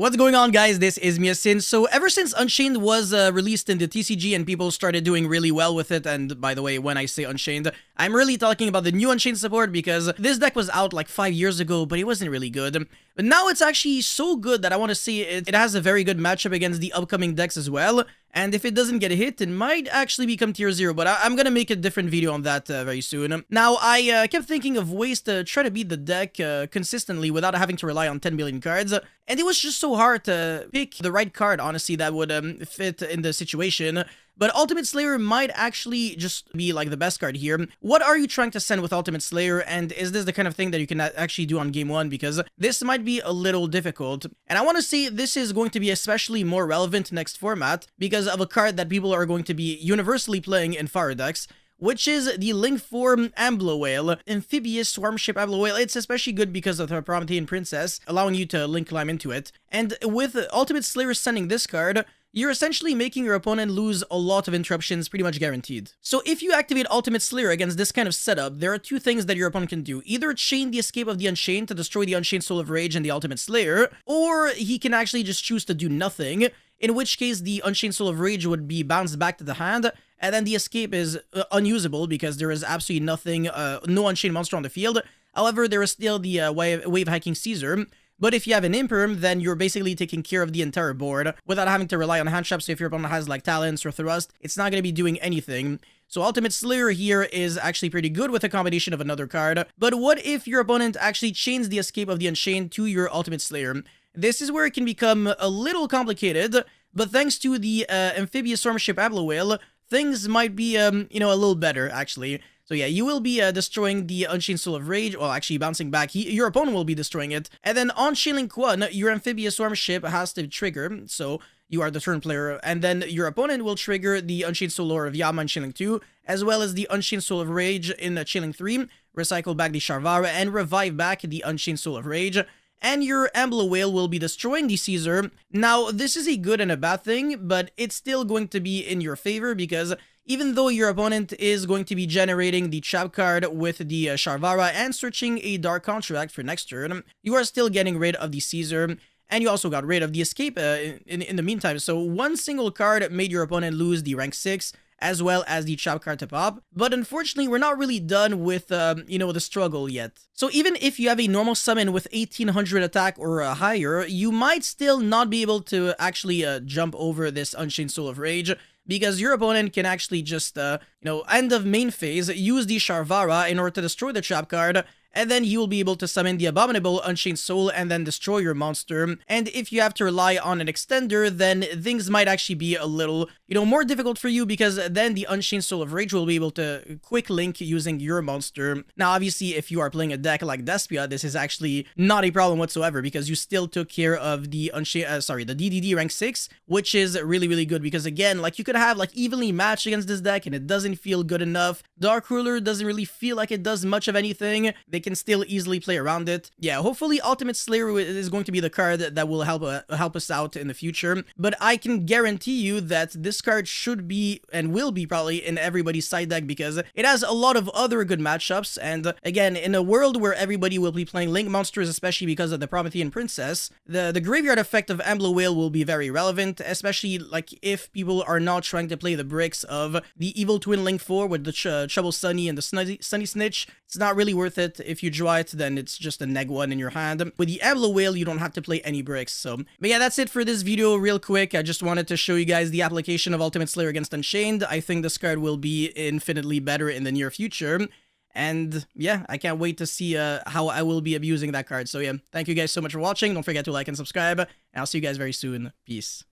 What's going on, guys? This is Miasin. So ever since Unchained was released in the TCG and people started doing really well with it, and by the way, when I say Unchained, I'm really talking about the new Unchained support because this deck was out like 5 years ago, but it wasn't really good. But now it's actually so good that I want to see it. It has a very good matchup against the upcoming decks as well. And if it doesn't get a hit, it might actually become tier 0, but I'm gonna make a different video on that very soon. Now, I kept thinking of ways to try to beat the deck consistently without having to rely on 10 billion cards, and it was just so hard to pick the right card, honestly, that would fit in the situation. But Ultimate Slayer might actually just be like the best card here. What are you trying to send with Ultimate Slayer, and is this the kind of thing that you can actually do on game 1? Because this might be a little difficult. And I want to say this is going to be especially more relevant next format because of a card that people are going to be universally playing in fire decks, which is the Link 4 Amblo Whale, Amphibious Swarmship Amblo Whale. It's especially good because of the Promethean Princess, allowing you to Link climb into it. And with Ultimate Slayer sending this card, you're essentially making your opponent lose a lot of interruptions, pretty much guaranteed. So if you activate Ultimate Slayer against this kind of setup, there are two things that your opponent can do. Either chain the Escape of the Unchained to destroy the Unchained Soul of Rage and the Ultimate Slayer, or he can actually just choose to do nothing, in which case the Unchained Soul of Rage would be bounced back to the hand, and then the Escape is unusable because there is absolutely nothing, no Unchained monster on the field. However, there is still the Wave Hacking Caesar. But if you have an Imperm, then you're basically taking care of the entire board without having to rely on hand traps. So if your opponent has like Talents or Thrust, it's not going to be doing anything. So Ultimate Slayer here is actually pretty good with a combination of another card. But what if your opponent actually chains the Escape of the Unchained to your Ultimate Slayer? This is where it can become a little complicated, but thanks to the Amphibious Swarmship Amblo Whale, things might be, a little better, actually. So yeah, you will be destroying the Unchained Soul of Rage, well, actually bouncing back, your opponent will be destroying it, and then on Chain 1, your Amphibious Swarmship has to trigger, so you are the turn player, and then your opponent will trigger the Unchained Soul Lore of Yama in Chain 2, as well as the Unchained Soul of Rage in Chain 3, recycle back the Sharvara, and revive back the Unchained Soul of Rage, and your Amblo Whale will be destroying the Caesar. Now, this is a good and a bad thing, but it's still going to be in your favor because even though your opponent is going to be generating the trap card with the Sharvara and searching a Dark Contract for next turn, you are still getting rid of the Caesar, and you also got rid of the Escape in the meantime. So one single card made your opponent lose the rank 6, as well as the trap card to pop. But unfortunately, we're not really done with, the struggle yet. So even if you have a normal summon with 1800 attack or higher, you might still not be able to actually jump over this Unchained Soul of Rage, because your opponent can actually just, end of main phase, use the Sharvara in order to destroy the trap card, and then he will be able to summon the Abominable Unchained Soul and then destroy your monster. And if you have to rely on an extender, then things might actually be a little, more difficult for you, because then the Unchained Soul of Rage will be able to quick link using your monster. Now, obviously, if you are playing a deck like Despia, this is actually not a problem whatsoever, because you still took care of the the DDD rank 6, which is really, really good, because again, like, you could have like evenly matched against this deck and it doesn't feel good enough. Dark Ruler doesn't really feel like it does much of anything. They can still easily play around it. Yeah, hopefully Ultimate Slayer is going to be the card that will help us out in the future, but I can guarantee you that this card should be and will be probably in everybody's side deck because it has a lot of other good matchups. And again, in a world where everybody will be playing Link monsters, especially because of the Promethean Princess, the graveyard effect of Amblo Whale will be very relevant, especially like if people are not trying to play the bricks of the Evil Twin Link 4 with the Trouble Sunny and the Sunny Snitch. It's not really worth it. If you draw it, then it's just a neg 1 in your hand. With the Amblo Whale, you don't have to play any bricks. So, but yeah, that's it for this video real quick. I just wanted to show you guys the application of Ultimate Slayer against Unchained. I think this card will be infinitely better in the near future. And yeah, I can't wait to see how I will be abusing that card. So yeah, thank you guys so much for watching. Don't forget to like and subscribe. And I'll see you guys very soon. Peace.